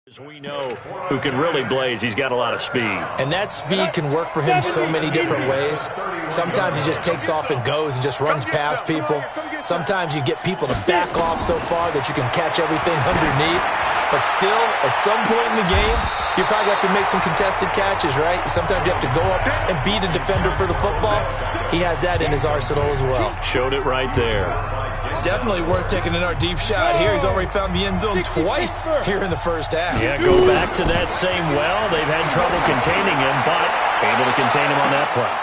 As we know, who can really blaze. He's got a lot of speed. And that speed can work for him so many different ways. Sometimes he just takes off and goes and just runs past people. Sometimes you get people to back off so far that you can catch everything underneath. But still, at some point in the game, you probably have to make some contested catches, right? Sometimes you have to go up and beat a defender for the football. He has that in his arsenal as well. Showed it right there. Definitely worth taking in our deep shot here. He's already found the end zone twice here in the first half. Yeah, go back to that same well. They've had trouble containing him, but able to contain him on that play.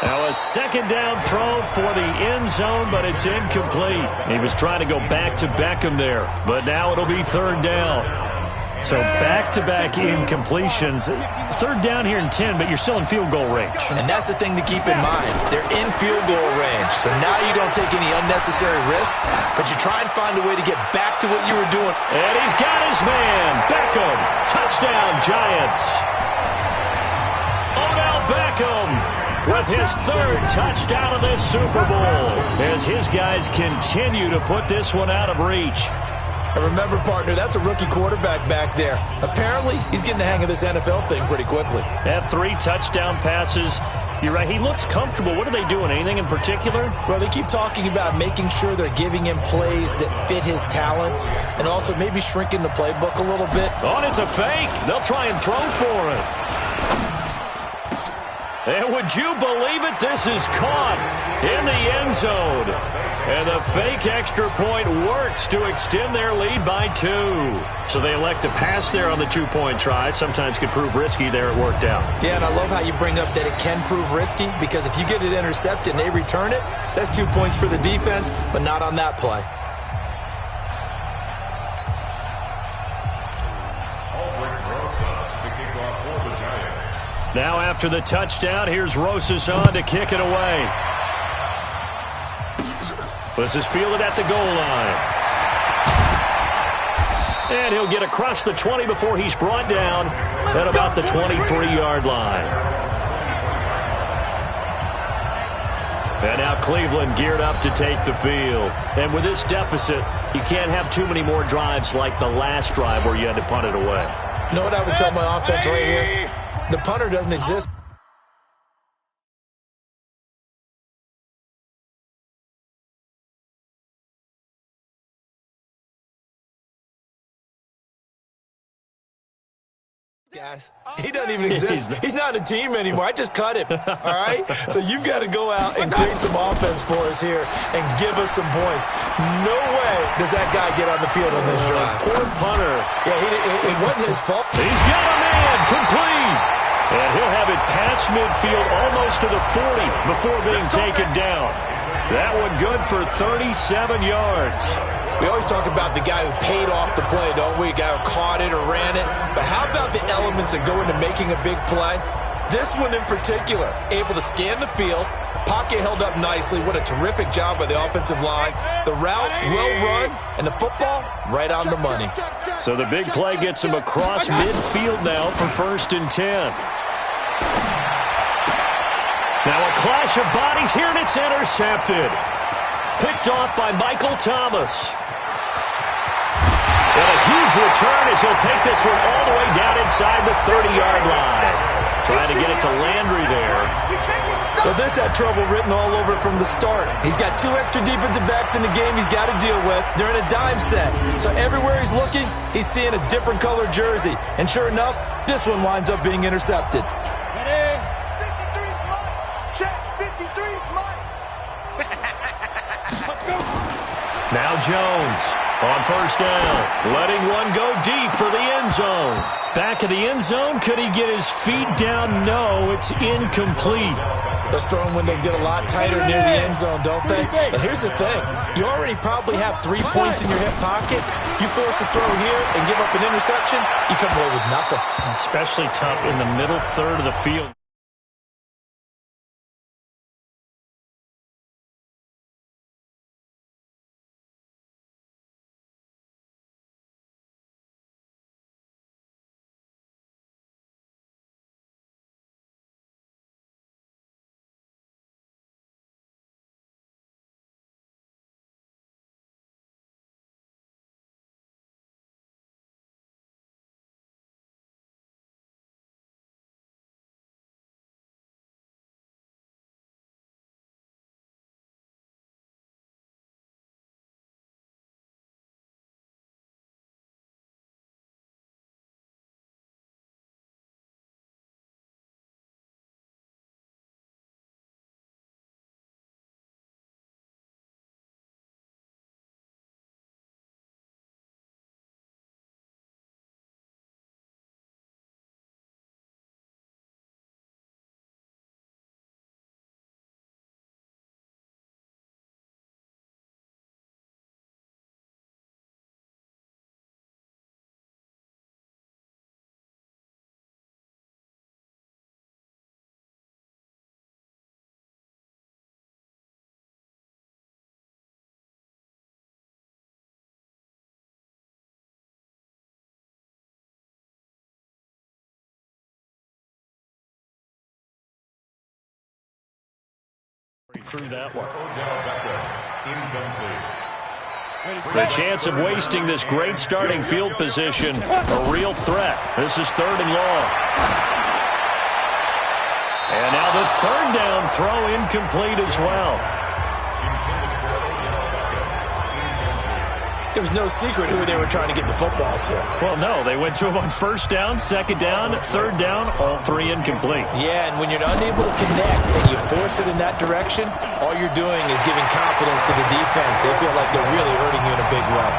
Now a second down throw for the end zone, but it's incomplete. He was trying to go back to Beckham there, but now it'll be third down. So back-to-back incompletions. Third down here in 10, but you're still in field goal range. And that's the thing to keep in mind. They're in field goal range. So now you don't take any unnecessary risks, but you try and find a way to get back to what you were doing. And he's got his man. Beckham. Touchdown, Giants. Odell Beckham with his third touchdown of this Super Bowl as his guys continue to put this one out of reach. And remember, partner, that's a rookie quarterback back there. Apparently, he's getting the hang of this NFL thing pretty quickly. Had 3 touchdown passes. You're right, he looks comfortable. What are they doing? Anything in particular? Well, they keep talking about making sure they're giving him plays that fit his talents and also maybe shrinking the playbook a little bit. Oh, and it's a fake. They'll try and throw for it. And would you believe it? This is caught in the end zone. And the fake extra point works to extend their lead by 2. So they elect to pass there on the 2-point try. Sometimes could prove risky. There it worked out. Yeah, and I love how you bring up that it can prove risky, because if you get it intercepted and they return it, that's 2 points for the defense, but not on that play. Now after the touchdown, here's Rosas on to kick it away. This is fielded at the goal line. And he'll get across the 20 before he's brought down at about the 23-yard line. And now Cleveland geared up to take the field. And with this deficit, you can't have too many more drives like the last drive where you had to punt it away. You know what I would tell my offense right here? The punter doesn't exist. Guys, he doesn't even exist. He's not a team anymore. I just cut him. All right? So you've got to go out and create some offense for us here and give us some points. No way does that guy get on the field on this drive. Poor punter. Yeah, it wasn't his fault. He's got a man complete. And he'll have it past midfield almost to the 40 before being taken down. That one good for 37 yards. We always talk about the guy who paid off the play, don't we? A guy who caught it or ran it. But how about the elements that go into making a big play? This one in particular, able to scan the field, pocket held up nicely. What a terrific job by the offensive line. The route, well run, and the football, right on the money. So the big play gets him across midfield now for 1st and 10. Now a clash of bodies here, and it's intercepted. Picked off by Michael Thomas. And a huge return as he'll take this one all the way down inside the 30-yard line. Trying to get it to Landry there. Well, this had trouble written all over it from the start. He's got 2 extra defensive backs in the game he's got to deal with. They're in a dime set. So everywhere he's looking, he's seeing a different color jersey. And sure enough, this one winds up being intercepted. Now Jones on 1st down, letting one go deep for the end zone. Back of the end zone, could he get his feet down? No, it's incomplete. Those throwing windows get a lot tighter near the end zone, don't they? And here's the thing. You already probably have 3 points in your hip pocket. You force a throw here and give up an interception, you come away with nothing. Especially tough in the middle third of the field. Through that one. The chance of wasting this great starting field position, a real threat. This is 3rd and long. And now the 3rd down throw incomplete as well. It was no secret who they were trying to get the football to. Well, no. They went to him on 1st down, 2nd down, 3rd down, all 3 incomplete. Yeah, and when you're unable to connect and you force it in that direction, all you're doing is giving confidence to the defense. They feel like they're really hurting you in a big way.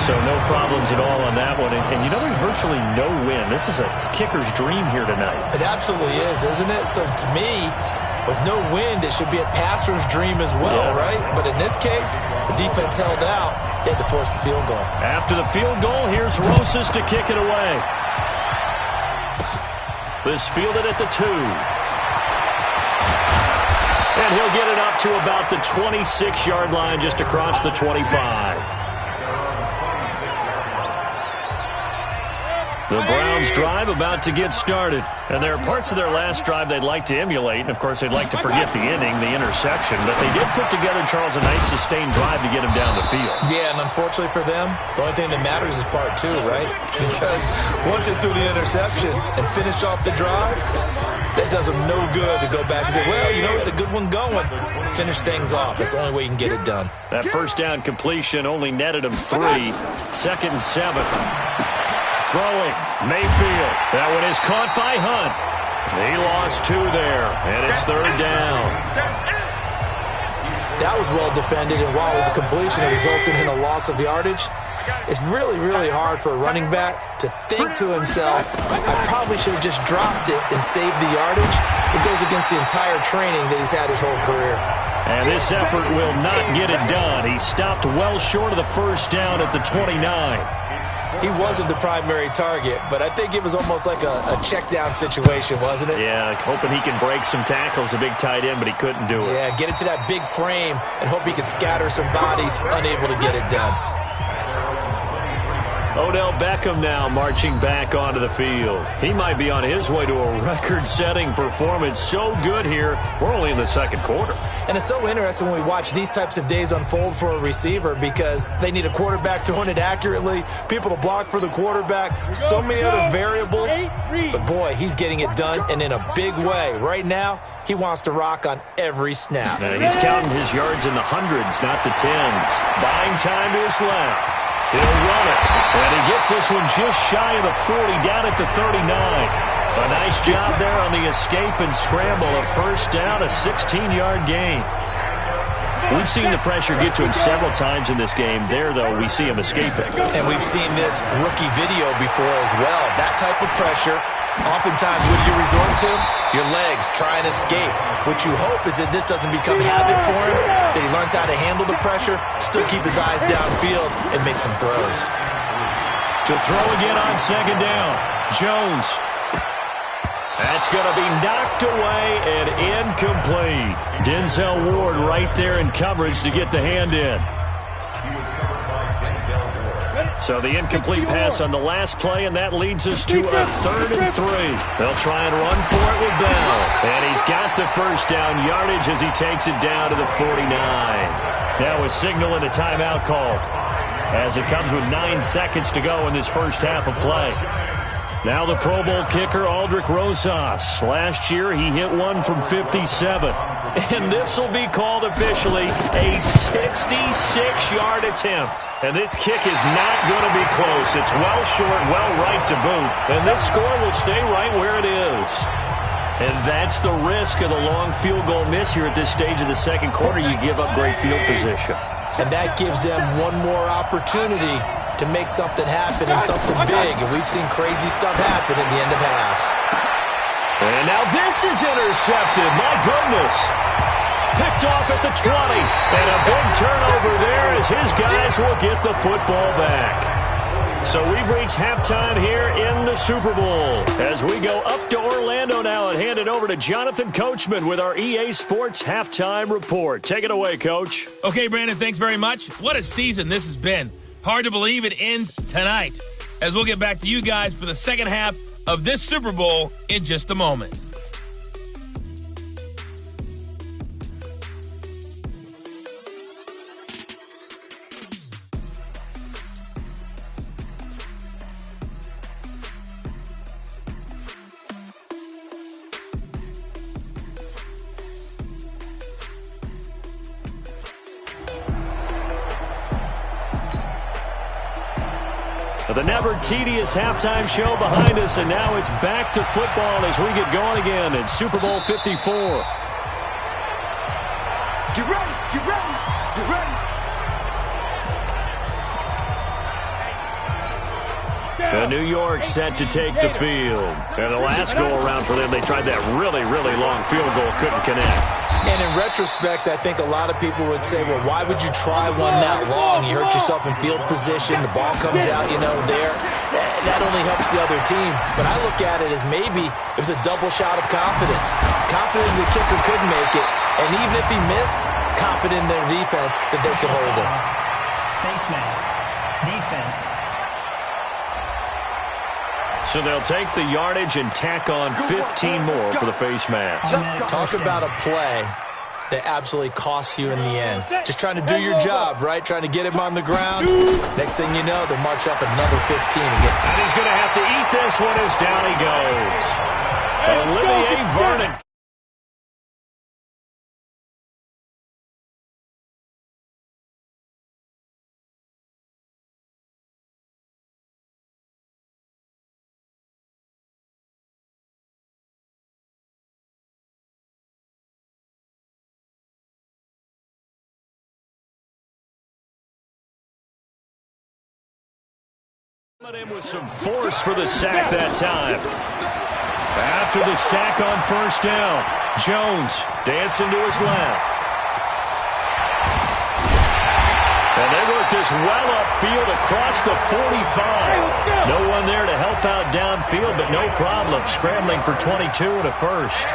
So no problems at all on that one. And you know, there's virtually no win. This is a kicker's dream here tonight. It absolutely is, isn't it? So to me, with no wind, it should be a passer's dream as well, right? But in this case, the defense held out. They had to force the field goal. After the field goal, here's Rosas to kick it away. This fielded at the 2. And he'll get it up to about the 26-yard line, just across the 25. The Browns drive about to get started. And there are parts of their last drive they'd like to emulate. And, of course, they'd like to forget the inning, the interception. But they did put together, Charles, a nice sustained drive to get him down the field. Yeah, and unfortunately for them, the only thing that matters is part 2, right? Because once they threw the interception and finished off the drive, that does them no good to go back and say, well, you know, we had a good one going. Finish things off. That's the only way you can get it done. That 1st down completion only netted him 3. 2nd and 7. Throwing, Mayfield. That one is caught by Hunt. He lost 2 there, and it's 3rd down. That was well defended, and while it was a completion, it resulted in a loss of yardage. It's really, really hard for a running back to think to himself, I probably should have just dropped it and saved the yardage. It goes against the entire training that he's had his whole career. And this effort will not get it done. He stopped well short of the 1st down at the 29. He wasn't the primary target, but I think it was almost like a check down situation, wasn't it? Yeah, hoping he can break some tackles, a big tight end, but he couldn't do it. Yeah, get it to that big frame and hope he could scatter some bodies, unable to get it done. Odell Beckham now marching back onto the field. He might be on his way to a record-setting performance. So good here. We're only in the 2nd quarter. And it's so interesting when we watch these types of days unfold for a receiver because they need a quarterback throwing it accurately, people to block for the quarterback, so many other variables. But, boy, he's getting it done and in a big way. Right now, he wants to rock on every snap. He's counting his yards in the hundreds, not the tens. Buying time to his left. He'll run it, and he gets this one just shy of the 40, down at the 39. A nice job there on the escape and scramble. A 1st down, a 16-yard gain. We've seen the pressure get to him several times in this game. There, though, we see him escaping. And we've seen this rookie video before as well. That type of pressure, oftentimes what do you resort to? Your legs, try and escape. What you hope is that this doesn't become habit for him, that he learns how to handle the pressure, still keep his eyes downfield, and make some throws. To throw again on 2nd down, Jones. That's going to be knocked away and incomplete. Denzel Ward right there in coverage to get the hand in. So the incomplete pass on the last play, and that leads us to a 3rd and 3. They'll try and run for it with Bell. And he's got the 1st down yardage as he takes it down to the 49. Now a signal and a timeout call as it comes with 9 seconds to go in this 1st half of play. Now the Pro Bowl kicker, Aldrich Rosas. Last year, he hit one from 57. And this will be called officially a 66-yard attempt. And this kick is not going to be close. It's well short, well right to boot. And this score will stay right where it is. And that's the risk of the long field goal miss here at this stage of the 2nd quarter. You give up great field position. And that gives them one more opportunity to make something happen and something big. And we've seen crazy stuff happen at the end of halves. And now this is intercepted. My goodness. Picked off at the 20. And a big turnover there as his guys will get the football back. So we've reached halftime here in the Super Bowl. As we go up to Orlando now and hand it over to Jonathan Coachman with our EA Sports Halftime Report. Take it away, Coach. Okay, Brandon, thanks very much. What a season this has been. Hard to believe it ends tonight, as we'll get back to you guys for the 2nd half of this Super Bowl in just a moment. The never tedious halftime show behind us, and now it's back to football as we get going again in Super Bowl 54. Get ready, get ready, get ready. New York set to take the field. And the last go-around for them, they tried that really, really long field goal, couldn't connect. And in retrospect, I think a lot of people would say, well, why would you try one that long? You hurt yourself in field position. The ball comes out, there. That only helps the other team. But I look at it as maybe it was a double shot of confidence. Confident the kicker could make it. And even if he missed, confident in their defense that they could hold him. Face mask. Defense. So they'll take the yardage and tack on 15 more for the face mask. Talk about a play that absolutely costs you in the end. Just trying to do your job, right? Trying to get him on the ground. Next thing you know, they'll march up another 15 again. And he's going to have to eat this one as down he goes. Olivier Vernon. With some force for the sack that time. After the sack on first down, Jones dancing to his left. And they work this well upfield across the 45. No one there to help out downfield, but no problem scrambling for 22 and a first.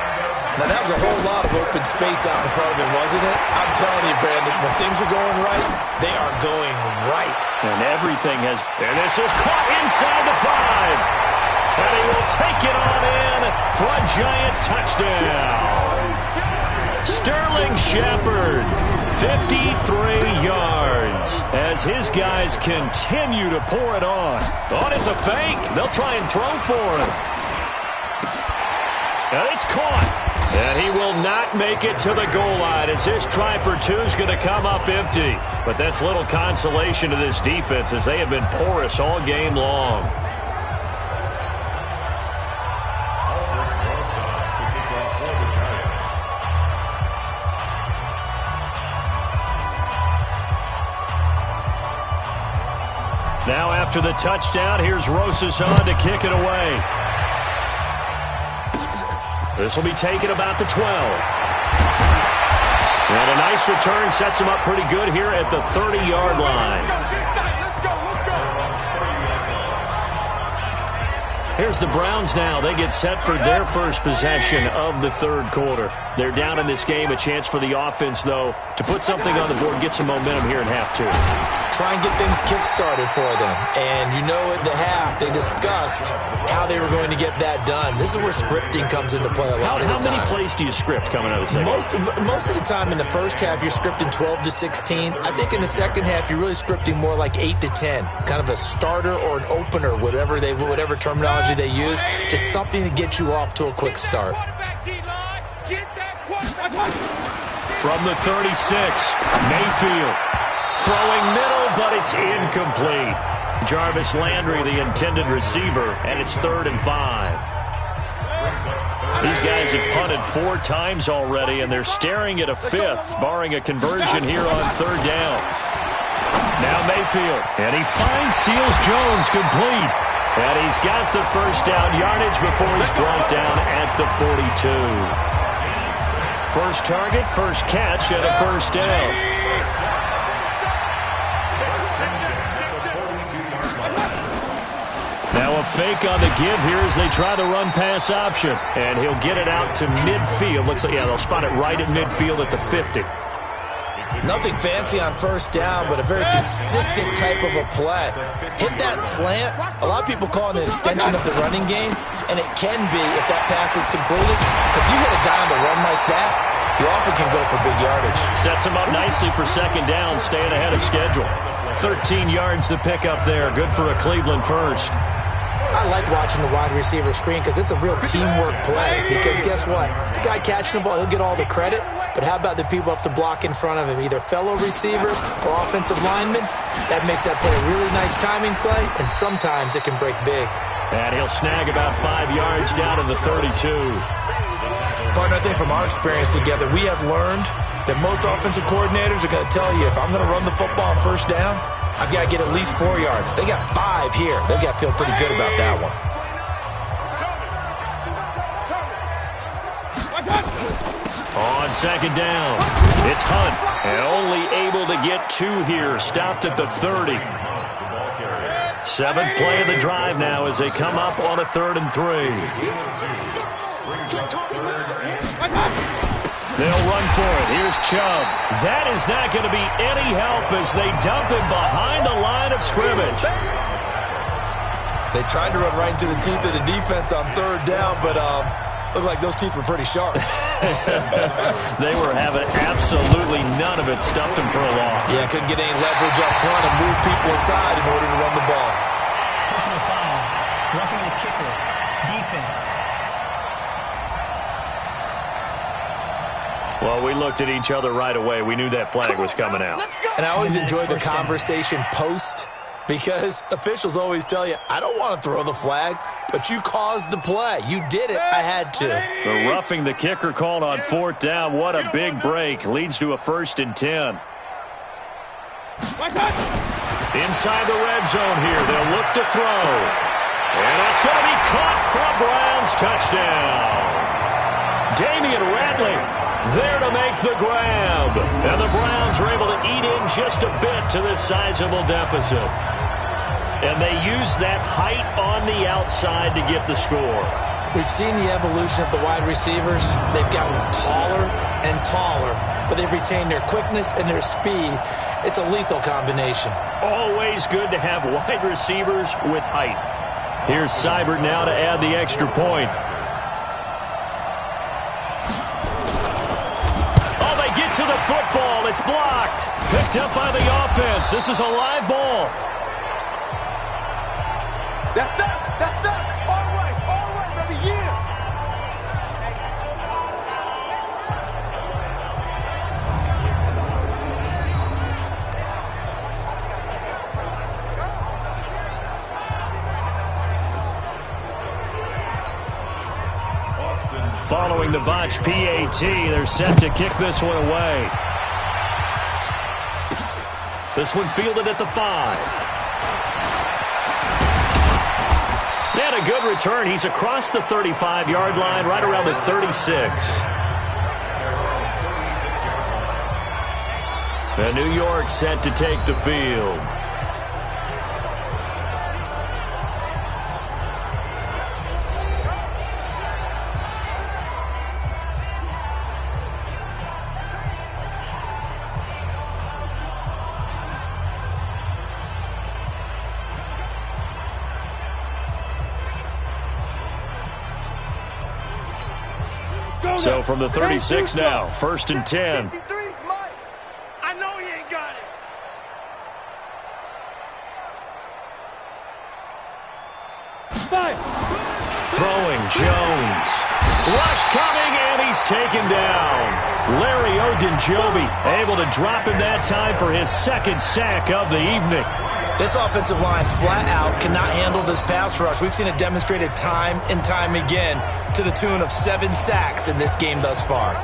Now, that was a whole lot of open space out in front of him, wasn't it? I'm telling you, Brandon, when things are going right, they are going right. And everything has... And this is caught inside the 5. And he will take it on in for a giant touchdown. Sterling Shepard, 53 yards, as his guys continue to pour it on. Oh, it's a fake. They'll try and throw for him. And it's caught. And he will not make it to the goal line as this try for two is going to come up empty. But that's little consolation to this defense as they have been porous all game long. Now after the touchdown, here's Rosas on to kick it away. This will be taken about the 12. And a nice return sets him up pretty good here at the 30-yard line. Here's the Browns now. They get set for their first possession of the third quarter. They're down in this game. A chance for the offense, though, to put something on the board, get some momentum here in half two. Try and get things kick-started for them. And you know at the half, they discussed how they were going to get that done. This is where scripting comes into play a lot of the time. How many plays do you script coming out of the second? Most of the time in the first half, you're scripting 12 to 16. I think in the second half, you're really scripting more like 8 to 10. Kind of a starter or an opener, whatever terminology they use. Just something to get you off to a quick start. From the 36, Mayfield. Throwing middle, but it's incomplete. Jarvis Landry, the intended receiver, and it's 3rd and 5. These guys have punted 4 times already, and they're staring at a 5th, barring a conversion here on 3rd down. Now Mayfield, and he finds Seals Jones complete. And he's got the first down yardage before he's brought down at the 42. First target, first catch, and a first down. Now a fake on the give here as they try the run-pass option. And he'll get it out to midfield. Looks like, they'll spot it right at midfield at the 50. Nothing fancy on first down, but a very consistent type of a play. Hit that slant. A lot of people call it an extension of the running game, and it can be if that pass is completed. Because you hit a guy on the run like that, you often can go for big yardage. Sets him up nicely for second down, staying ahead of schedule. 13 yards to pick up there. Good for a Cleveland first. I like watching the wide receiver screen because it's a real teamwork play. Because guess what? The guy catching the ball, he'll get all the credit. But how about the people up to block in front of him, either fellow receivers or offensive linemen? That makes that play a really nice timing play, and sometimes it can break big. And he'll snag about 5 yards down to the 32. Partner, I think from our experience together, we have learned that most offensive coordinators are going to tell you, if I'm going to run the football on first down, I've got to get at least 4 yards. They got 5 here. They've got to feel pretty good about that one. On second down, it's Hunt, and only able to get 2 here, stopped at the 30. 7th play of the drive now as they come up on a 3rd and 3. They'll run for it. Here's Chubb. That is not going to be any help as they dump him behind the line of scrimmage. They tried to run right into the teeth of the defense on 3rd down, but looked like those teeth were pretty sharp. They were having absolutely none of it. Stuffed him for a loss. Yeah, couldn't get any leverage up front and move people aside in order to run the ball. Personal foul. Roughing the kicker. Defense. Well, we looked at each other right away. We knew that flag was coming out. And I always enjoy the conversation post, because officials always tell you, I don't want to throw the flag, but you caused the play. You did it. I had to. The roughing the kicker called on 4th down. What a big break. Leads to a 1st and 10. Inside the red zone here. They'll look to throw. And that's going to be caught for a Browns touchdown. Damian Radley there to make the grab. And the Browns are able to eat in just a bit to this sizable deficit. And they use that height on the outside to get the score. We've seen the evolution of the wide receivers. They've gotten taller and taller, but they've retained their quickness and their speed. It's a lethal combination. Always good to have wide receivers with height. Here's Seibert now to add the extra point. To the football. It's blocked. Picked up by the offense. This is a live ball. That's up. That's up. All right, baby. Yeah. Following the botch PAT, they're set to kick this one away. This one fielded at the 5. They had a good return. He's across the 35-yard line, right around the 36. And New York set to take the field. So from the 36 now, 1st and 10. I know he ain't got it. Throwing Jones. Rush coming, and he's taken down. Larry Ogunjobi able to drop him that time for his 2nd sack of the evening. This offensive line flat out cannot handle this pass rush. We've seen it demonstrated time and time again to the tune of 7 sacks in this game thus far.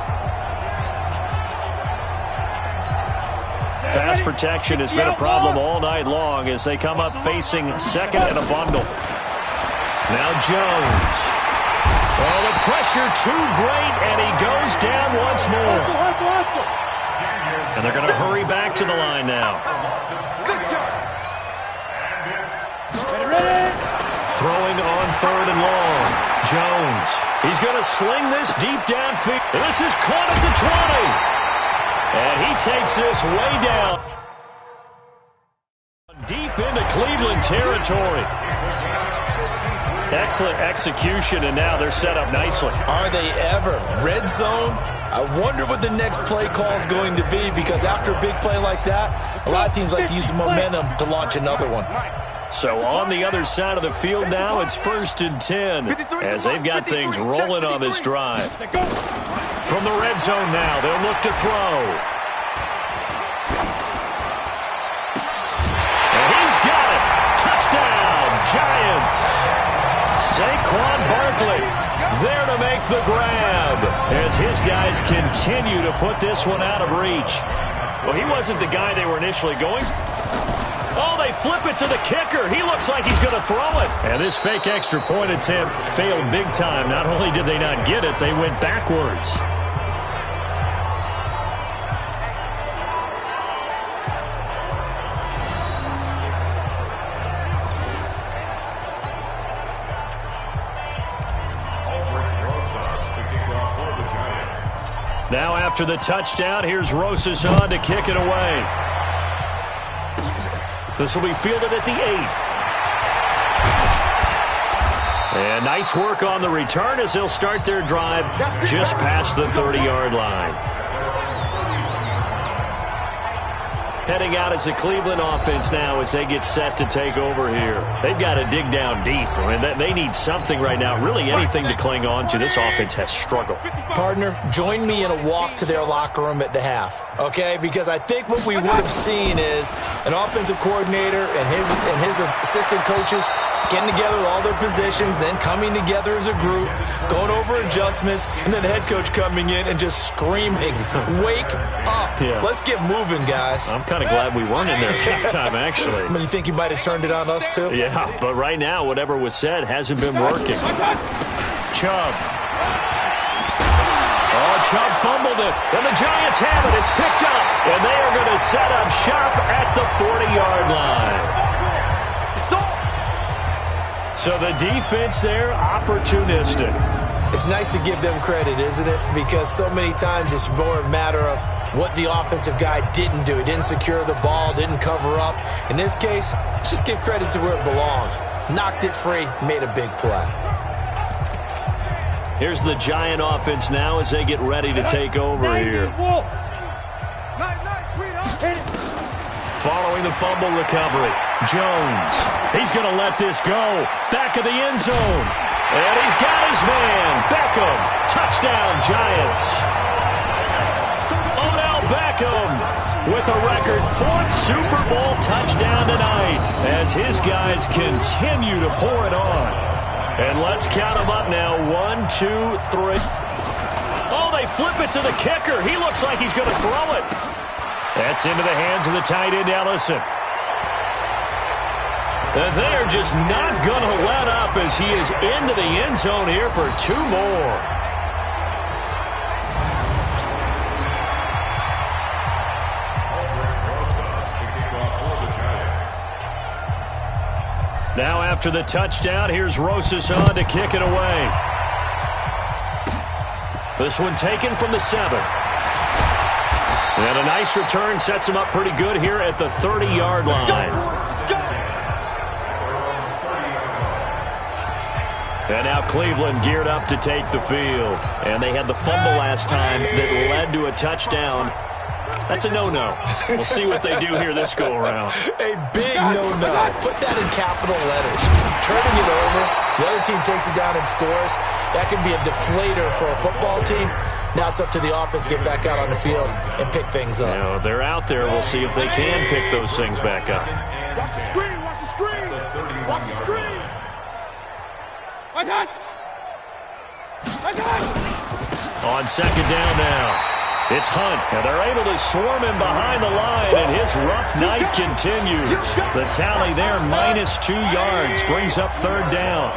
Pass protection has been a problem all night long as they come up facing 2nd and a bundle. Now Jones. Oh, the pressure too great, and he goes down once more. And they're going to hurry back to the line now. Good job. Throwing on 3rd and long. Jones. He's going to sling this deep downfield. This is caught at the 20. And he takes this way down. Deep into Cleveland territory. Excellent execution, and now they're set up nicely. Are they ever? Red zone? I wonder what the next play call is going to be, because after a big play like that, a lot of teams like to use the momentum to launch another one. So on the other side of the field now, it's 1st and 10 as they've got things rolling on this drive. From the red zone now, they'll look to throw. And he's got it. Touchdown, Giants. Saquon Barkley there to make the grab as his guys continue to put this one out of reach. Well, he wasn't the guy they were initially going. Oh, they flip it to the kicker. He looks like he's going to throw it. And this fake extra point attempt failed big time. Not only did they not get it, they went backwards. Now after the touchdown, here's Rosas on to kick it away. This will be fielded at the 8. And nice work on the return as they'll start their drive just past the 30-yard line. Heading out as the Cleveland offense now as they get set to take over here. They've got to dig down deep. I mean, they need something right now, really anything to cling on to. This offense has struggled. Partner, join me in a walk to their locker room at the half, okay? Because I think what we would have seen is an offensive coordinator and his assistant coaches getting together with all their positions, then coming together as a group, going over adjustments, and then the head coach coming in and just screaming, wake up. Yeah. Let's get moving, guys. I'm kind of glad we weren't in there at halftime, actually. I mean, you think you might have turned it on us, too? Yeah, but right now, whatever was said hasn't been working. Chubb. Oh, Chubb fumbled it, and the Giants have it. It's picked up, and they are going to set up shop at the 40-yard line. So the defense there, opportunistic. It's nice to give them credit, isn't it? Because so many times it's more a matter of what the offensive guy didn't do. He didn't secure the ball, didn't cover up. In this case, let's just give credit to where it belongs. Knocked it free, made a big play. Here's the Giant offense now as they get ready to take over here. Following the fumble recovery, Jones. He's going to let this go. Back of the end zone. And he's got his man. Beckham. Touchdown, Giants. Odell Beckham with a record 4th Super Bowl touchdown tonight as his guys continue to pour it on. And let's count them up now. 1, 2, 3. Oh, they flip it to the kicker. He looks like he's going to throw it. That's into the hands of the tight end, Ellison. And they're just not going to let up as he is into the end zone here for 2 more. Now after the touchdown, here's Rosas on to kick it away. This one taken from the 7. And a nice return sets him up pretty good here at the 30-yard line. And now Cleveland geared up to take the field. And they had the fumble last time that led to a touchdown. That's a no-no. We'll see what they do here this go-around. A big no-no. Put that in capital letters. Turning it over, the other team takes it down and scores. That can be a deflator for a football team. Now it's up to the offense to get back out on the field and pick things up. You know, they're out there. We'll see if they can pick those things back up. Watch the screen, watch the screen. Watch the screen. On second down now, it's Hunt. And they're able to swarm him behind the line, and his rough night continues. The tally there, -2 yards, brings up 3rd down.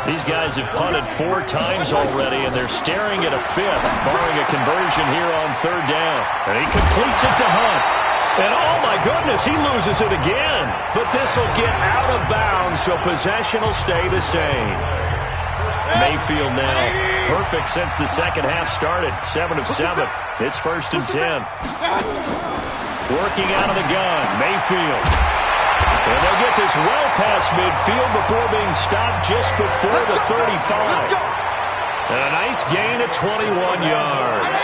These guys have punted 4 times already, and they're staring at a 5th, barring a conversion here on 3rd down. And he completes it to Hunt. And oh my goodness, he loses it again. But this will get out of bounds, so possession will stay the same. Mayfield now, perfect since the second half started, 7 of 7. It's 1st and 10. Working out of the gun, Mayfield. And they'll get this well past midfield before being stopped just before the 35. And a nice gain of 21 yards.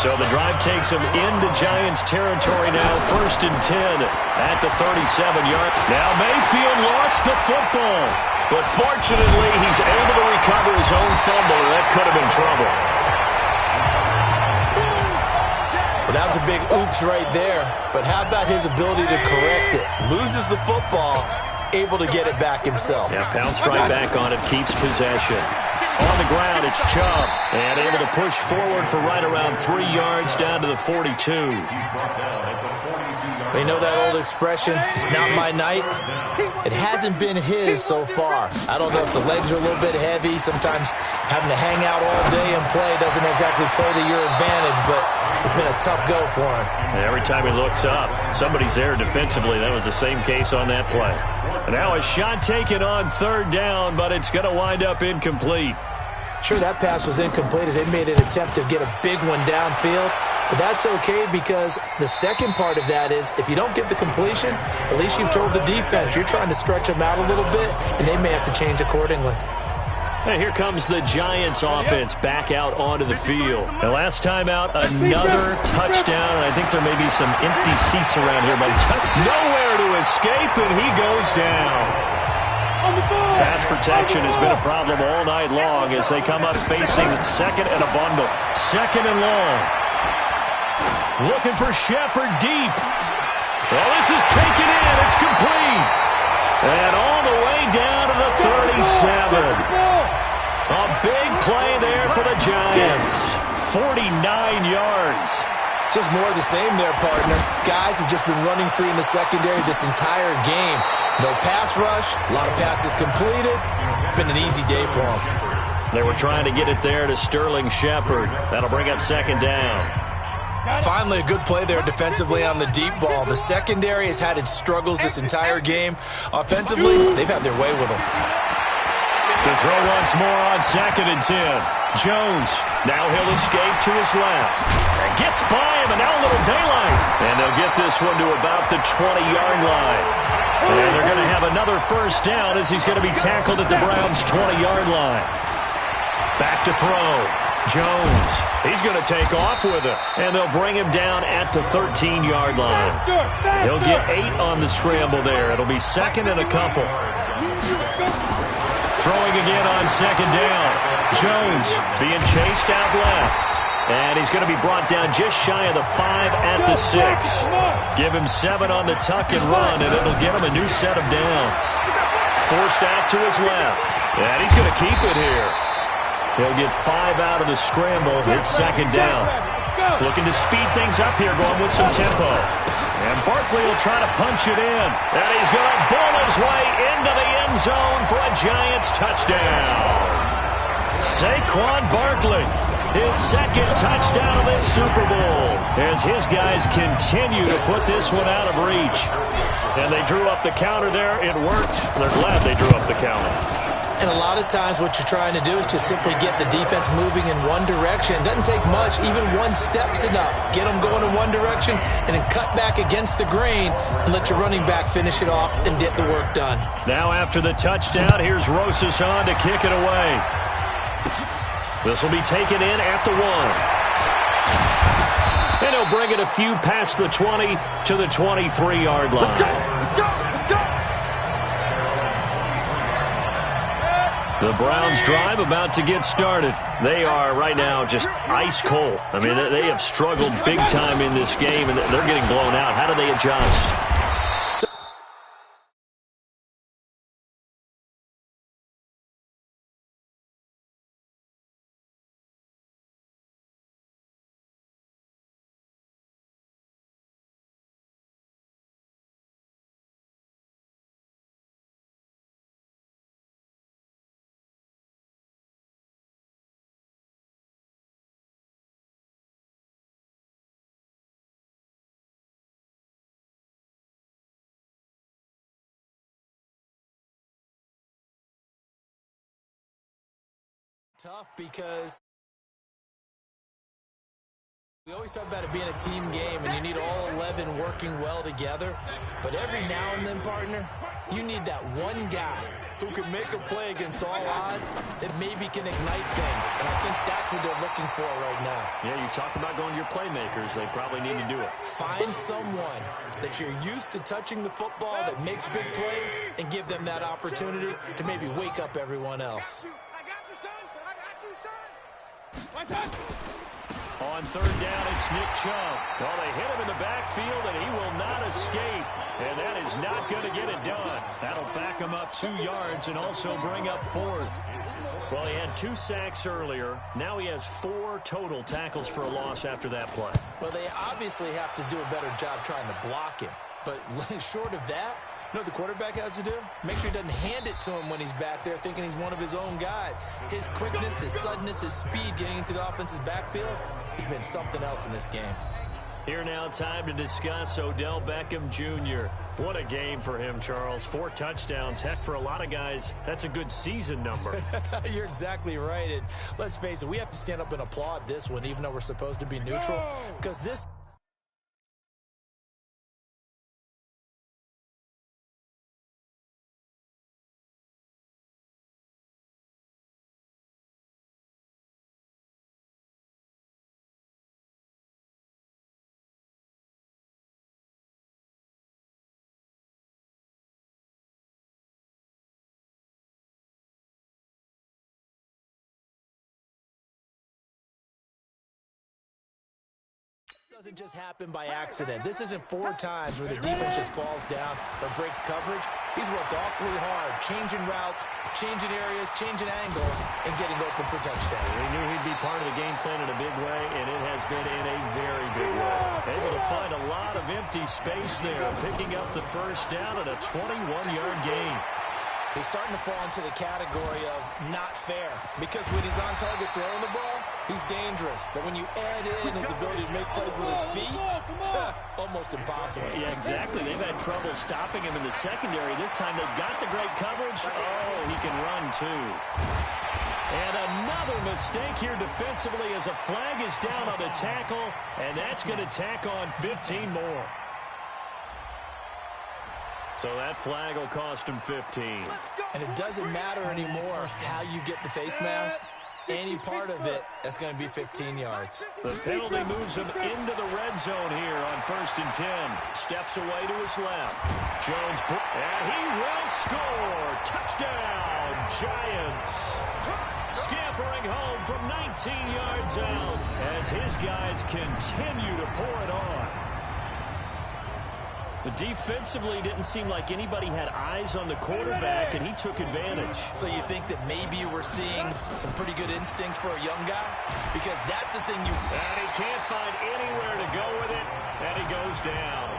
So the drive takes him into Giants territory now, 1st and 10 at the 37-yard. Now Mayfield lost the football, but fortunately he's able to recover his own fumble, and that could have been trouble. Well, that was a big oops right there, but how about his ability to correct it? Loses the football, able to get it back himself. Yeah, pounced right back on it, keeps possession. On the ground, it's Chubb, and able to push forward for right around 3 yards down to the 42. You know that old expression, it's not my night? It hasn't been his so far. I don't know if the legs are a little bit heavy. Sometimes having to hang out all day and play doesn't exactly play to your advantage, but it's been a tough go for him. And every time he looks up, somebody's there defensively. That was the same case on that play. And now a shot taken on 3rd down, but it's going to wind up incomplete. Sure, that pass was incomplete as they made an attempt to get a big one downfield. But that's okay because the second part of that is if you don't get the completion, at least you've told the defense you're trying to stretch them out a little bit, and they may have to change accordingly. And here comes the Giants offense back out onto the field. The last time out, another touchdown. And I think there may be some empty seats around here, but nowhere to escape, and he goes down. Pass protection has been a problem all night long as they come up facing 2nd and a bundle. 2nd and long. Looking for Shepard deep. Well, this is taken in. It's complete. And all the way down to the 37. A big play there for the Giants. 49 yards. Just more of the same there, partner. Guys have just been running free in the secondary this entire game. No pass rush, a lot of passes completed. Been an easy day for them. They were trying to get it there to Sterling Shepard. That'll bring up 2nd down. Finally, a good play there defensively on the deep ball. The secondary has had its struggles this entire game. Offensively, they've had their way with them. To throw once more on 2nd and 10. Jones, now he'll escape to his left. And gets by him, and now a little daylight. And they'll get this one to about the 20-yard line. And they're going to have another 1st down as he's going to be tackled at the Browns' 20-yard line. Back to throw. Jones, he's going to take off with it, and they'll bring him down at the 13-yard line. He'll get 8 on the scramble there. It'll be 2nd and a couple. Throwing again on 2nd down. Jones being chased out left, and he's going to be brought down just shy of the 5 at the 6. Give him 7 on the tuck and run, and it'll get him a new set of downs. Forced out to his left, and he's going to keep it here. He'll get 5 out of the scramble. It's 2nd down. Looking to speed things up here, going with some tempo. And Barkley will try to punch it in. And he's going to ball his way into the end zone for a Giants touchdown. Saquon Barkley, his 2nd touchdown of this Super Bowl, as his guys continue to put this one out of reach. And they drew up the counter there. It worked. They're glad they drew up the counter. And a lot of times what you're trying to do is just simply get the defense moving in one direction. It doesn't take much. Even one step's enough. Get them going in one direction and then cut back against the grain and let your running back finish it off and get the work done. Now after the touchdown, here's Rosas on to kick it away. This will be taken in at the 1. And he'll bring it a few past the 20 to the 23-yard line. Let's go. The Browns drive about to get started. They are right now just ice cold. I mean, they have struggled big time in this game, and they're getting blown out. How do they adjust? Tough because we always talk about it being a team game and you need all 11 working well together. But every now and then, partner, You need that one guy who can make a play against all odds that maybe can ignite things. And I think that's what they're looking for right now. Yeah, you talk about going to your playmakers. They probably need to do it. Find someone that you're used to touching the football that makes big plays and give them that opportunity to maybe wake up everyone else. I got you, son. I got you, son. Watch out. On third down, it's Nick Chubb. Well, they hit him in the backfield, and he will not escape. And that is not going to get it done. That'll back him up 2 yards and also bring up 4th. Well, he had 2 sacks earlier. Now he has 4 total tackles for a loss after that play. Well, they obviously have to do a better job trying to block him. But short of that, you know what the quarterback has to do? Make sure he doesn't hand it to him when he's back there thinking he's one of his own guys. His quickness, his suddenness, his speed getting into the offense's backfield has been something else in this game. Here now, time to discuss Odell Beckham Jr. What a game for him, Charles. 4 touchdowns. Heck, for a lot of guys, that's a good season number. You're exactly right. And let's face it, we have to stand up and applaud this one, even though we're supposed to be neutral, because this doesn't just happen by accident. This isn't 4 times where the defense just falls down or breaks coverage. He's worked awfully hard, changing routes, changing areas, changing angles, and getting open for touchdowns. We knew he'd be part of the game plan in a big way, and it has been in a very big way. Able to find a lot of empty space there, picking up the first down at a 21-yard gain. He's starting to fall into the category of not fair, because when he's on target throwing the ball, he's dangerous. But when you add in his ability to make plays with his feet, almost impossible. Yeah, exactly. They've had trouble stopping him in the secondary. This time they've got the great coverage. Oh, he can run too. And another mistake here defensively as a flag is down on the tackle, and that's going to tack on 15 more. So that flag will cost him 15. And it doesn't matter anymore how you get the face mask. Any part of it, that's going to be 15 yards. The penalty moves him into the red zone here on 1st and 10. Steps away to his left. Jones, and he will score. Touchdown, Giants. Scampering home from 19 yards out as his guys continue to pour it on. But defensively, didn't seem like anybody had eyes on the quarterback, and he took advantage. So you think that maybe we're seeing some pretty good instincts for a young guy? Because that's the thing you... And he can't find anywhere to go with it, and he goes down.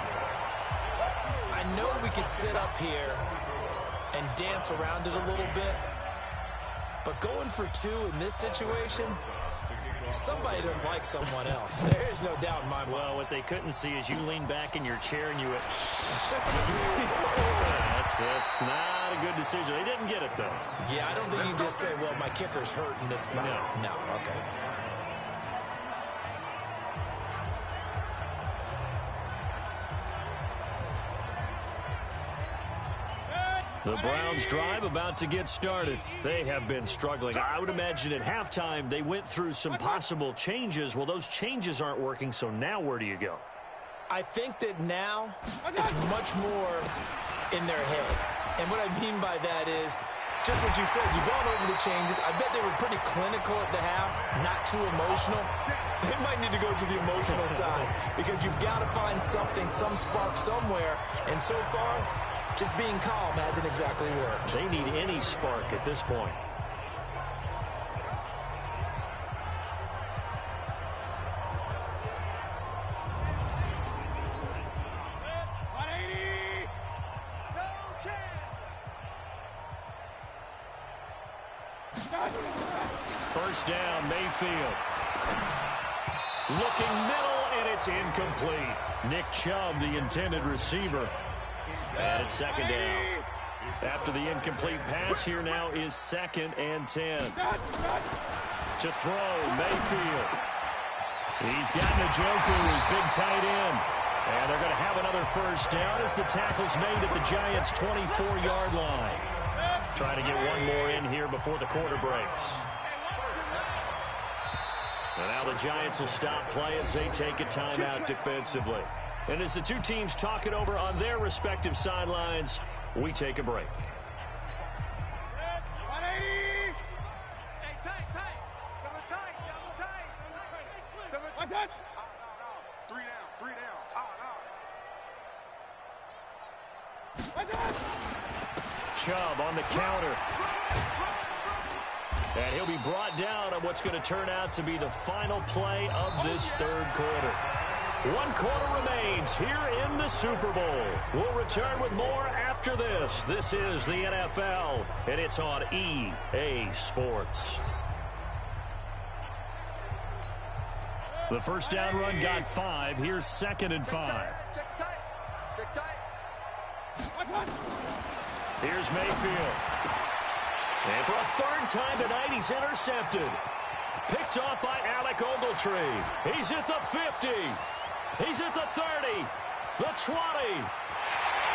I know we could sit up here and dance around it a little bit, but going for 2 in this situation... Somebody doesn't like someone else. There's no doubt in my mind. Well, what they couldn't see is you lean back in your chair and you went... that's not a good decision. They didn't get it, though. Yeah, I don't think you can just say, well, my kicker's hurt in this spot. No, okay. The Browns drive about to get started. They have been struggling. I would imagine at halftime they went through some possible changes. Well, those changes aren't working, so now where do you go? I think that now it's much more in their head. And what I mean by that is just what you said. You've gone over the changes. I bet they were pretty clinical at the half, not too emotional. They might need to go to the emotional side because you've got to find something, some spark somewhere. And so far, just being calm hasn't exactly worked. They need any spark at this point. First down, Mayfield. Looking middle, and it's incomplete. Nick Chubb, the intended receiver. And it's 2nd down. After the incomplete pass, here now is 2nd and 10. To throw, Mayfield. He's got Njoku, his big tight end. And they're going to have another another first down as the tackle's made at the Giants' 24-yard line. Trying to get one more in here before the quarter breaks. And now the Giants will stop play as they take a timeout defensively. And as the two teams talk it over on their respective sidelines, we take a break. Chubb on the counter. And he'll be brought down on what's going to turn out to be the final play of this third quarter. 1 quarter remains here in the Super Bowl. We'll return with more after this. This is the NFL, and it's on EA Sports. The first down run got 5. Here's 2nd and 5. Here's Mayfield. And for a third time tonight, he's intercepted. Picked off by Alec Ogletree. He's at the 50. He's at the 30. The 20.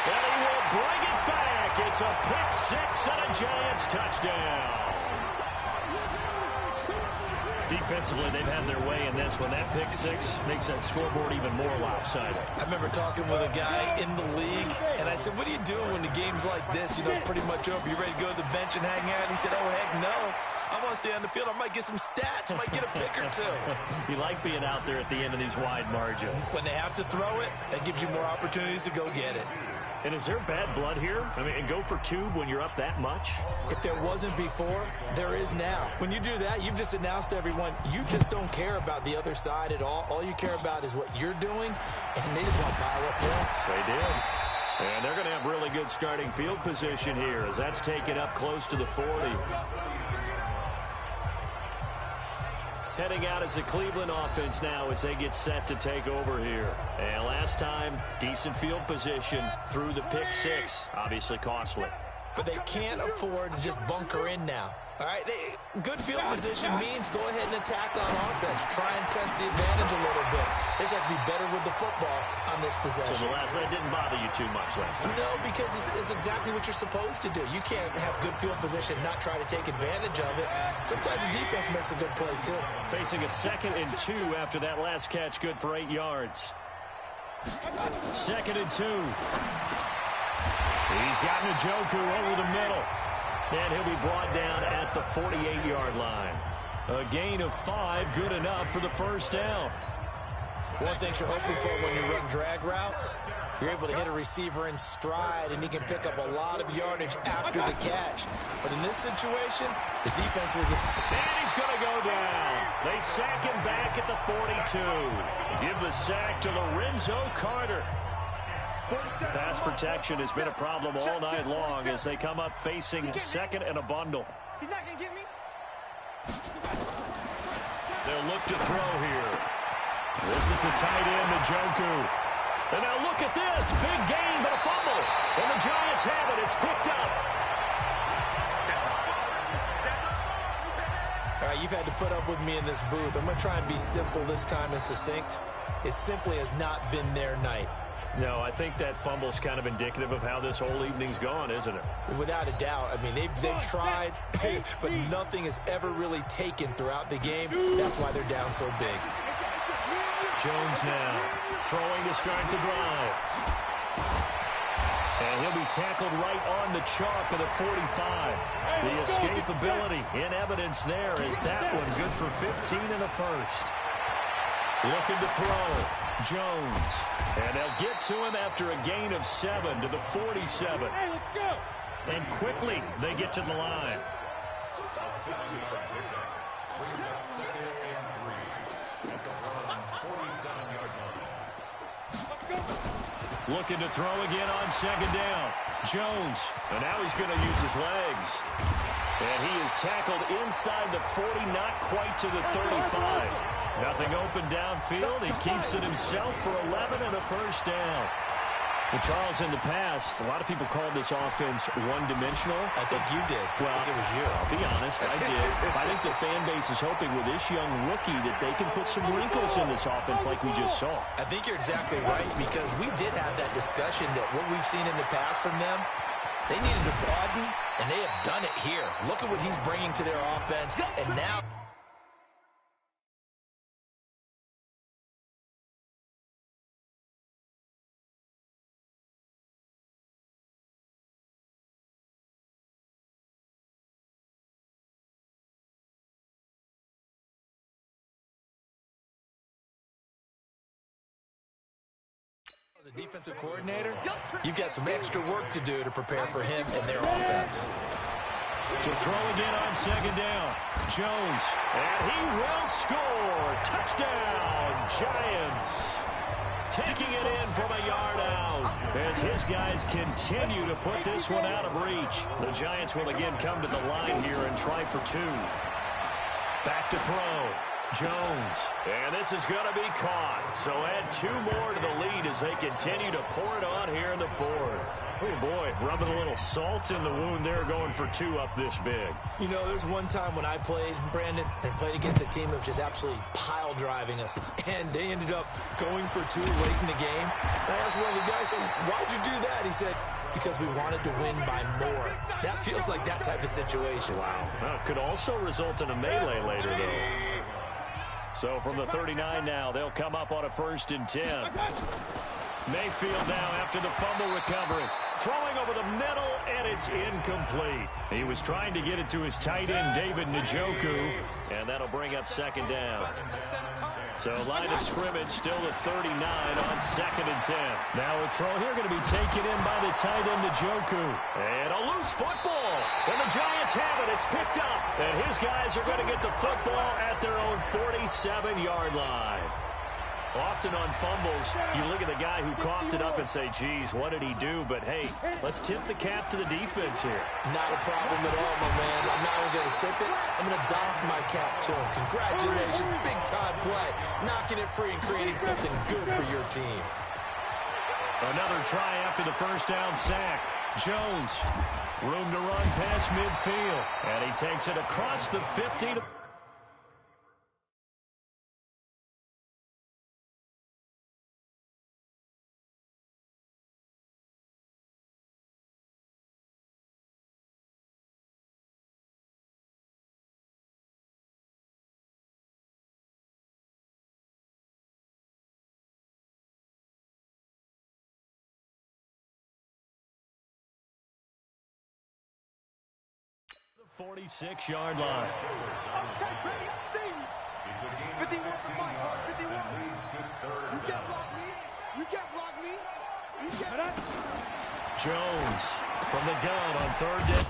And he will bring it back. It's a pick 6 and a Giants touchdown. Defensively, they've had their way in this one. That pick 6 makes that scoreboard even more lopsided. I remember talking with a guy in the league, and I said, what do you do when the game's like this? You know, it's pretty much over. You ready to go to the bench and hang out? And he said, oh, heck no. I want to stay on the field. I might get some stats. I might get a pick or two. You like being out there at the end of these wide margins. When they have to throw it, that gives you more opportunities to go get it. And is there bad blood here? I mean, and go for 2 when you're up that much? If there wasn't before, there is now. When you do that, you've just announced to everyone, you just don't care about the other side at all. All you care about is what you're doing, and they just want to pile up points. They did. And they're going to have really good starting field position here as that's taken up close to the 40. Heading out as the Cleveland offense now as they get set to take over here. And last time, decent field position through the pick 6. Obviously costly. But they can't afford to just bunker in now. All right, good field position means go ahead and attack on offense. Try and press the advantage a little bit. They just have to be better with the football on this possession. So the last one didn't bother you too much last time? No, because it's exactly what you're supposed to do. You can't have good field position and not try to take advantage of it. Sometimes the defense makes a good play, too. Facing a 2nd and 2 after that last catch, good for 8 yards. 2nd and 2. He's got Njoku over the middle. And he'll be brought down at the 48-yard line. A gain of 5, good enough for the first down. One thing you're hoping for when you run drag routes, you're able to hit a receiver in stride, and he can pick up a lot of yardage after the catch. But in this situation, the defense was... And he's going to go down. They sack him back at the 42. Give the sack to Lorenzo Carter. Pass protection has been a problem all night long as they come up facing 2nd and a bundle. He's not going to get me. They'll look to throw here. This is the tight end, Njoku. And now look at this. Big gain, but a fumble. And the Giants have it. It's picked up. All right, you've had to put up with me in this booth. I'm going to try and be simple this time and succinct. It simply has not been their night. No, I think that fumble's kind of indicative of how this whole evening's gone, isn't it? Without a doubt. I mean, they've tried, but nothing has ever really taken throughout the game. That's why they're down so big. Jones now throwing to start the drive. And he'll be tackled right on the chalk of the 45. The escapability in evidence there is that one good for 15 in the first. Looking to throw. Jones. And they'll get to him after a gain of 7 to the 47. Hey, let's go. And quickly they get to the line. Looking to throw again on 2nd down. Jones. And now he's going to use his legs. And he is tackled inside the 40, not quite to the 35. Nothing open downfield. He keeps it himself for 11 and a first down. Well, Charles, in the past, a lot of people called this offense one-dimensional. I think you did. Well, I think it was you. I'll be honest, I did. I think the fan base is hoping with this young rookie that they can put some wrinkles in this offense like we just saw. I think you're exactly right, because we did have that discussion that what we've seen in the past from them, they needed to broaden, and they have done it here. Look at what he's bringing to their offense, and now... As a defensive coordinator, you've got some extra work to do to prepare for him and their offense. To throw again on second down, Jones, and he will score. Touchdown, Giants. Taking it in from a yard out as his guys continue to put this one out of reach. The Giants will again come to the line here and try for two. Back to throw. Jones, and this is going to be caught. So add two more to the lead as they continue to pour it on here in the fourth. Oh, boy, rubbing a little salt in the wound there, going for two up this big. You know, there's one time when I played, Brandon, and played against a team that was just absolutely pile driving us, and they ended up going for two late in the game. And I asked one of the guys, why'd you do that? He said, because we wanted to win by more. That feels like that type of situation. Wow. Well, could also result in a melee later, though. So from the 39 now, they'll come up on a 1st and 10. Mayfield now after the fumble recovery. Throwing over the middle, and it's incomplete. He was trying to get it to his tight end, David Njoku, and that'll bring up second down. So line of scrimmage still at 39 on 2nd and 10. Now a throw here going to be taken in by the tight end, Njoku. And a loose football. And the Giants have it. It's picked up. And his guys are going to get the football at their own 47-yard line. Often on fumbles, you look at the guy who coughed it up and say, geez, what did he do? But, hey, let's tip the cap to the defense here. Not a problem at all, my man. I'm not only going to tip it, I'm going to doff my cap to him. Congratulations, big-time play. Knocking it free and creating something good for your team. Another try after the first down sack. Jones, room to run past midfield. And he takes it across the 50 to... the 46-yard line. Okay, Brady, I see you. 51 to Mike. 51. You can't block me. You can't block me. You can't. Jones from the gun on 3rd down.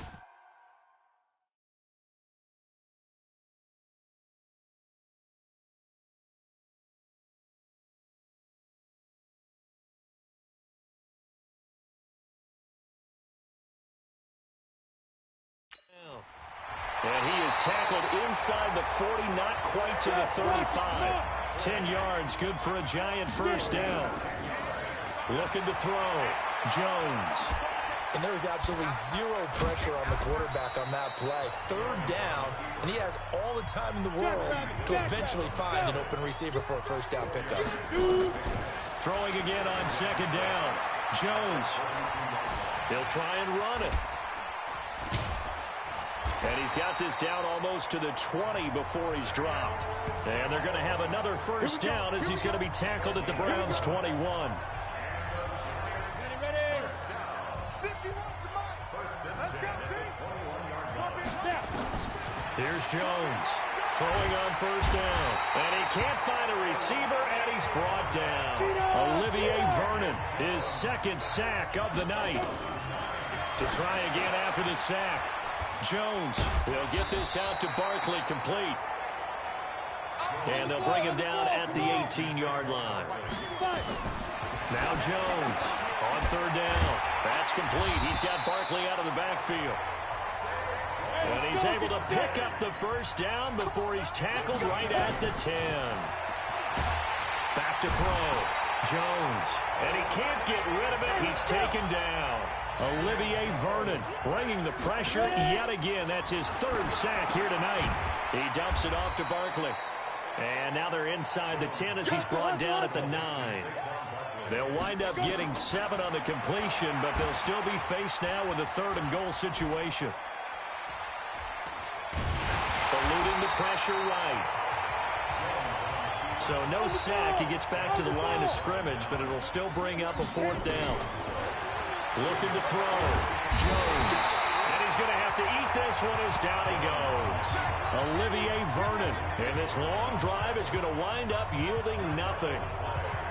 And he is tackled inside the 40, not quite to the 35. 10 yards, good for a Giant first down. Looking to throw, Jones. And there was absolutely zero pressure on the quarterback on that play. 3rd down, and he has all the time in the world to eventually find an open receiver for a first down pickup. Throwing again on 2nd down, Jones. He'll try and run it. And he's got this down almost to the 20 before he's dropped. And they're going to have another first down as he's going to be tackled at the Browns' 21. Here's Jones throwing on first down. And he can't find a receiver, and he's brought down. Olivier Vernon, his 2nd sack of the night. To try again after the sack. Jones, they'll get this out to Barkley, complete. And they'll bring him down at the 18-yard line. Now Jones on 3rd down. That's complete. He's got Barkley out of the backfield. And he's able to pick up the first down before he's tackled right at the 10. Back to throw. Jones, and he can't get rid of it. He's taken down. Olivier Vernon bringing the pressure yet again. That's his third sack here tonight. He dumps it off to Barkley. And now they're inside the 10 as he's brought down at the 9. They'll wind up getting 7 on the completion, but they'll still be faced now with a 3rd and goal situation. Eluding the pressure right. So no sack. He gets back to the line of scrimmage, but it'll still bring up a 4th down. Looking to throw. Jones. And he's going to have to eat this one as down he goes. Olivier Vernon. And this long drive is going to wind up yielding nothing.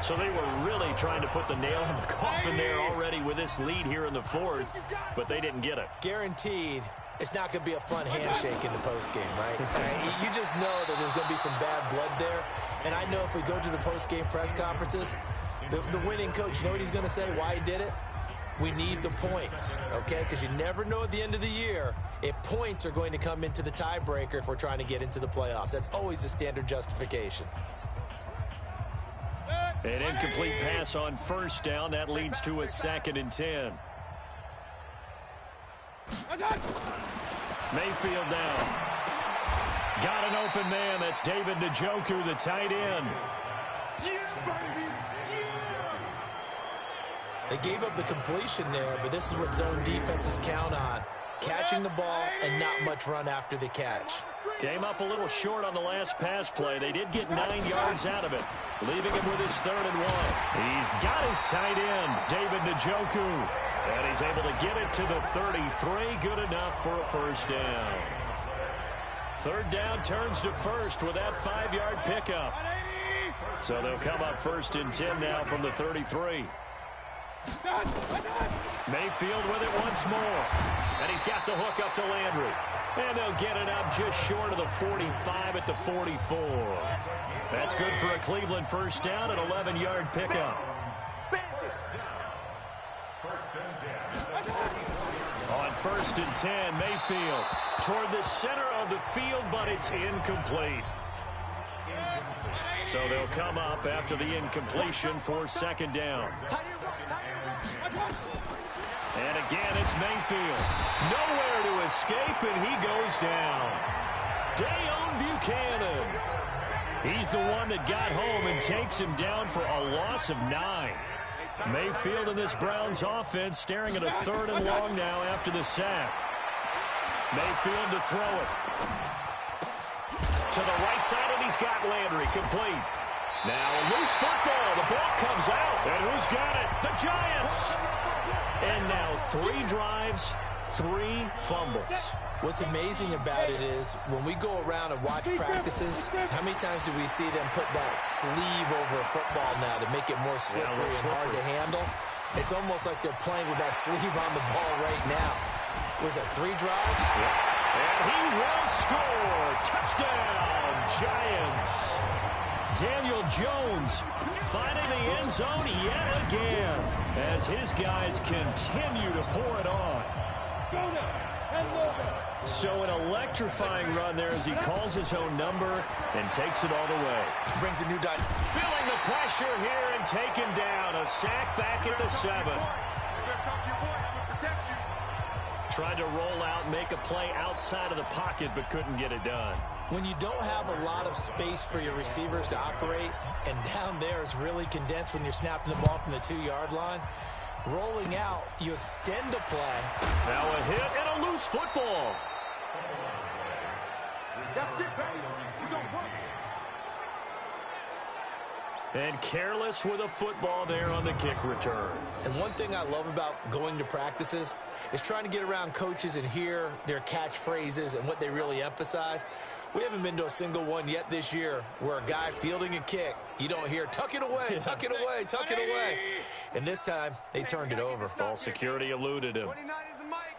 So they were really trying to put the nail in the coffin there already with this lead here in the 4th, but they didn't get it. Guaranteed it's not going to be a fun handshake in the postgame, right? You just know that there's going to be some bad blood there. And I know if we go to the postgame press conferences, the winning coach, you know what he's going to say, why he did it? We need the points, okay? Because you never know at the end of the year if points are going to come into the tiebreaker if we're trying to get into the playoffs. That's always the standard justification. An incomplete pass on 1st down. That leads to a 2nd and 10. Mayfield down. Got an open man. That's David Njoku, the tight end. They gave up the completion there, but this is what zone defenses count on. Catching the ball and not much run after the catch. Came up a little short on the last pass play. They did get 9 yards out of it, leaving him with his 3rd and 1. He's got his tight end, David Njoku. And he's able to get it to the 33. Good enough for a 1st down. 3rd down turns to 1st with that 5-yard pickup. So they'll come up 1st and 10 now from the 33. Mayfield with it once more. And he's got the hook up to Landry. And they'll get it up just short of the 45 at the 44. That's good for a Cleveland 1st down, an 11-yard pickup. On 1st and 10, Mayfield toward the center of the field, but it's incomplete. So they'll come up after the incompletion for 2nd down. And again, it's Mayfield. Nowhere to escape, and he goes down. Dayon Buchanan. He's the one that got home and takes him down for a loss of 9. Mayfield in this Browns offense staring at a 3rd and long now after the sack. Mayfield to throw it. To the right side, and he's got Landry complete. Now a loose football. The ball comes out. And who's got it? The Giants. And now 3 drives, 3 fumbles. What's amazing about it is when we go around and watch practices, how many times do we see them put that sleeve over a football now to make it more slippery and hard to handle? It's almost like they're playing with that sleeve on the ball right now. Was it 3 drives? Yeah. And he will score. Touchdown, Giants. Daniel Jones finding the end zone yet again as his guys continue to pour it on. So an electrifying run there as he calls his own number and takes it all the way. Brings a new dive. Feeling the pressure here and taken down. A sack back at the 7. Tried to roll out, make a play outside of the pocket, but couldn't get it done. When you don't have a lot of space for your receivers to operate, and down there it's really condensed when you're snapping the ball from the 2-yard line, rolling out, you extend the play. Now a hit and a loose football. That's it, baby. You don't work. And careless with a football there on the kick return. And one thing I love about going to practices is trying to get around coaches and hear their catchphrases and what they really emphasize. We haven't been to a single one yet this year where a guy fielding a kick, you don't hear, tuck it away, tuck it away, tuck it away. And this time, they turned it over. Ball security eluded him. 29 is the mic.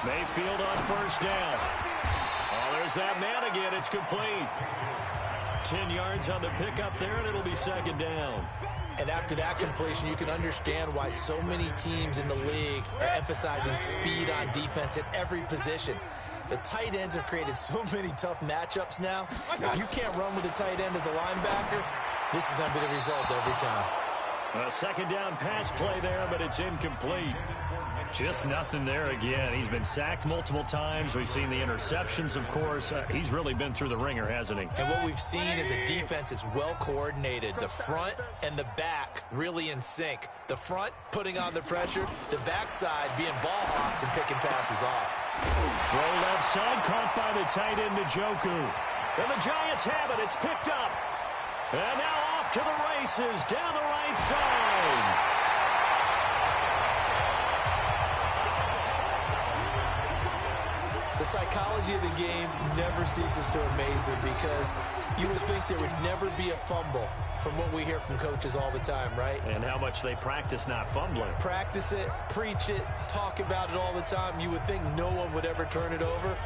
Mayfield on 1st down. Oh, there's that man again. It's complete. 10 yards on the pickup there, and it'll be 2nd down. And after that completion, you can understand why so many teams in the league are emphasizing speed on defense at every position. The tight ends have created so many tough matchups now. If you can't run with a tight end as a linebacker, This is going to be the result every time. A second down pass play there, but it's incomplete. Just nothing there again. He's been sacked multiple times. We've seen the interceptions, of course. He's really been through the ringer, hasn't he? And what we've seen is a defense that's well coordinated. The front and the back really in sync. The front putting on the pressure. The backside being ball hawks and picking passes off. Throw left side, caught by the tight end, Njoku. And the Giants have it. It's picked up. And now off to the races down the right side. The psychology of the game never ceases to amaze me because you would think there would never be a fumble from what we hear from coaches all the time, right? And how much they practice not fumbling. Practice it, preach it, talk about it all the time. You would think no one would ever turn it over.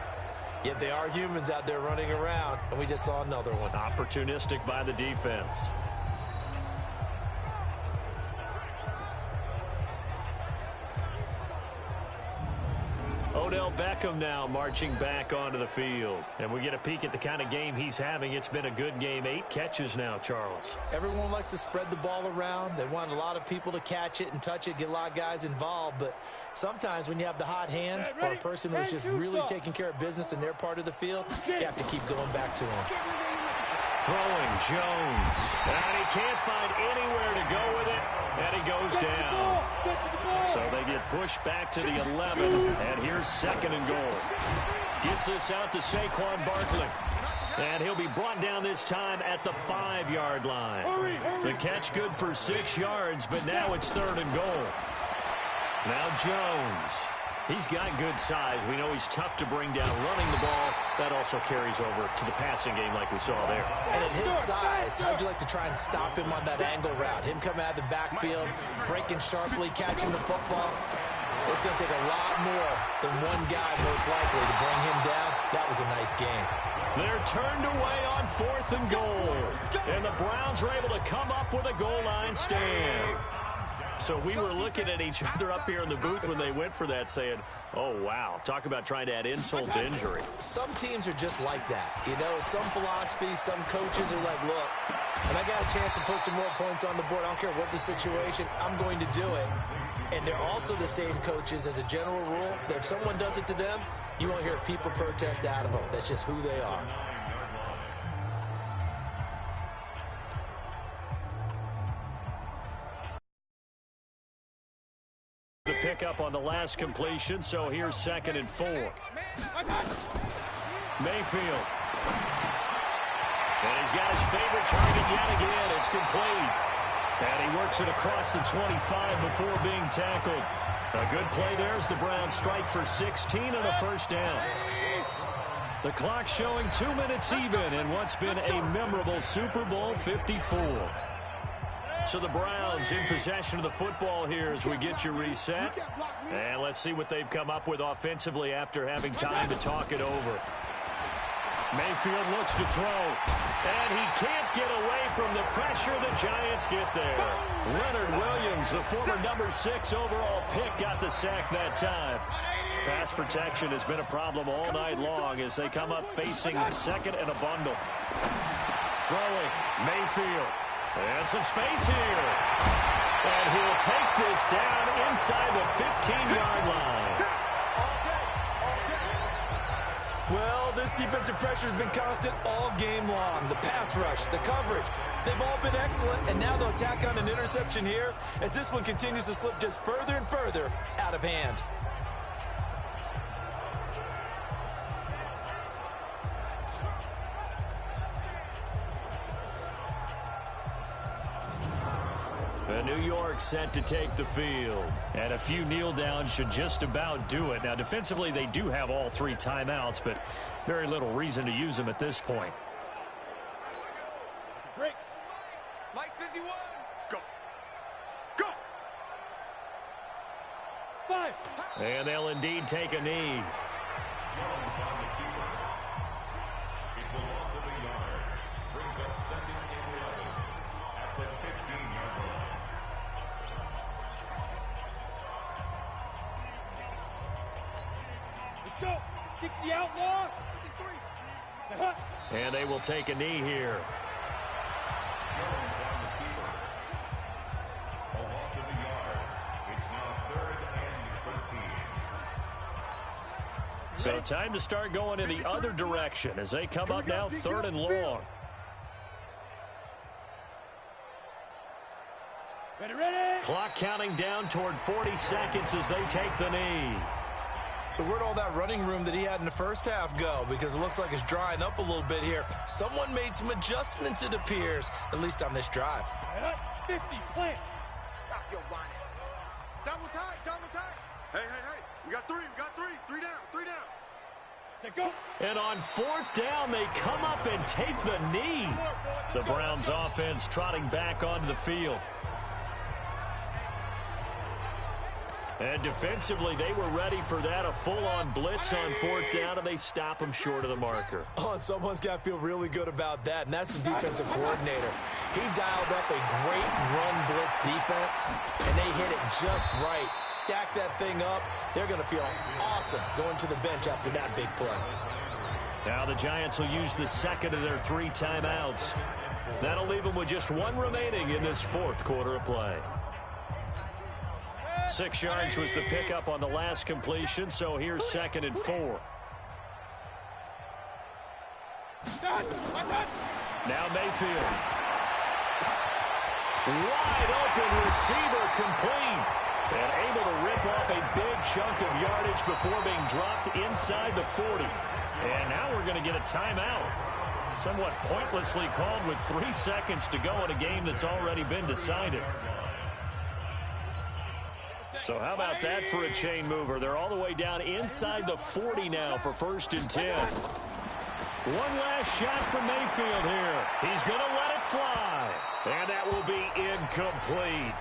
Yet they are humans out there running around, and we just saw another one. Opportunistic by the defense. Odell Beckham now marching back onto the field. And we get a peek at the kind of game he's having. It's been a good game. 8 catches now, Charles. Everyone likes to spread the ball around. They want a lot of people to catch it and touch it, get a lot of guys involved. But sometimes when you have the hot hand or a person who's just really taking care of business in their part of the field, you have to keep going back to them. Throwing Jones. And he can't find anywhere to go with it. And he goes down. So they get pushed back to the 11. And here's 2nd and goal. Gets this out to Saquon Barkley. And he'll be brought down this time at the 5-yard line. The catch good for 6 yards, but now it's 3rd and goal. Now Jones. He's got good size. We know he's tough to bring down running the ball. That also carries over to the passing game like we saw there. And at his size, how'd you like to try and stop him on that angle route? Him coming out of the backfield, breaking sharply, catching the football. It's going to take a lot more than one guy most likely to bring him down. That was a nice game. They're turned away on 4th and goal. And the Browns are able to come up with a goal line stand. So we were looking at each other up here in the booth when they went for that saying, oh, wow, talk about trying to add insult to injury. Some teams are just like that. You know, some philosophies, some coaches are like, look, when I got a chance to put some more points on the board, I don't care what the situation, I'm going to do it. And they're also the same coaches as a general rule that if someone does it to them, you won't hear people protest out of them. That's just who they are. The pickup on the last completion, so here's 2nd and 4. Mayfield. And he's got his favorite target yet again. It's complete. And he works it across the 25 before being tackled. A good play there as the Browns strike for 16 and a 1st down. The clock showing 2 minutes even in what's been a memorable Super Bowl 54. So the Browns in possession of the football here as we get you reset. And let's see what they've come up with offensively after having time to talk it over. Mayfield looks to throw. And he can't get away from the pressure. The Giants get there. Leonard Williams, the former number 6 overall pick, got the sack that time. Pass protection has been a problem all night long as they come up facing 2nd and a bundle. Throwing Mayfield. And some space here. And he'll take this down inside the 15-yard line. Well, this defensive pressure has been constant all game long. The pass rush, the coverage, they've all been excellent. And now they'll tack on an interception here as this one continues to slip just further and further out of hand. New York set to take the field. And a few kneel downs should just about do it. Now, defensively, they do have all 3 timeouts, but very little reason to use them at this point. Break. Light 51. Go. Go. 5. And they'll indeed take a knee. It's a loss of a yard. Brings up 2nd and 11 at the 15-yard line. Let's go. 60 outlaw. 63. And they will take a knee here. So time to start going in the other direction as they come up now 3rd and long. Ready. Clock counting down toward 40 seconds as they take the knee. So where'd all that running room that he had in the first half go? Because it looks like it's drying up a little bit here. Someone made some adjustments, it appears, at least on this drive. 50, plant. Stop your whining. Double tight. Hey. We got three down. Say go. And on 4th down, they come up and take the knee. The Browns offense trotting back onto the field. And defensively, they were ready for that, a full-on blitz on 4th down, and they stop them short of the marker. Oh, and someone's got to feel really good about that, and that's the defensive coordinator. He dialed up a great run blitz defense, and they hit it just right. Stack that thing up. They're going to feel awesome going to the bench after that big play. Now the Giants will use the second of their 3 timeouts. That'll leave them with just 1 remaining in this 4th quarter of play. 6 yards was the pickup on the last completion, so here's 2nd and 4. Now Mayfield. Wide open receiver complete. And able to rip off a big chunk of yardage before being dropped inside the 40. And now we're going to get a timeout. Somewhat pointlessly called with 3 seconds to go in a game that's already been decided. So how about that for a chain mover? They're all the way down inside the 40 now for 1st and 10. One last shot from Mayfield here. He's going to let it fly. And that will be incomplete.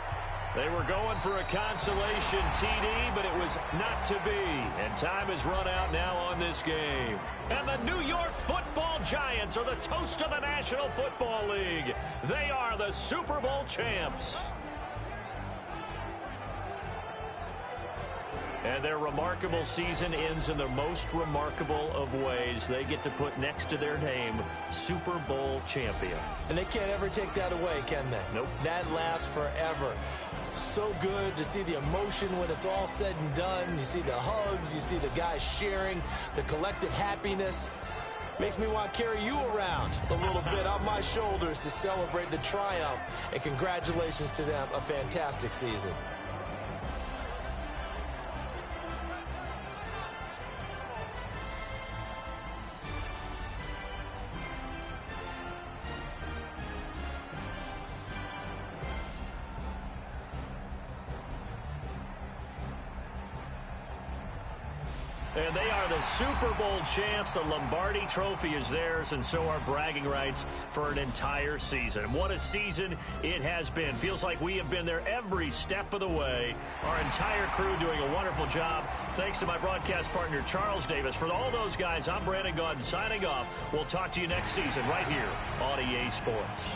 They were going for a consolation TD, but it was not to be. And time has run out now on this game. And the New York Football Giants are the toast of the National Football League. They are the Super Bowl champs. And their remarkable season ends in the most remarkable of ways. They get to put next to their name, Super Bowl champion. And they can't ever take that away, can they? Nope. That lasts forever. So good to see the emotion when it's all said and done. You see the hugs. You see the guys sharing, the collective happiness. Makes me want to carry you around a little bit on my shoulders to celebrate the triumph. And congratulations to them. A fantastic season. And they are the Super Bowl champs. The Lombardi Trophy is theirs, and so are bragging rights for an entire season. What a season it has been. Feels like we have been there every step of the way. Our entire crew doing a wonderful job. Thanks to my broadcast partner, Charles Davis. For all those guys, I'm Brandon Gaudin signing off. We'll talk to you next season right here on EA Sports.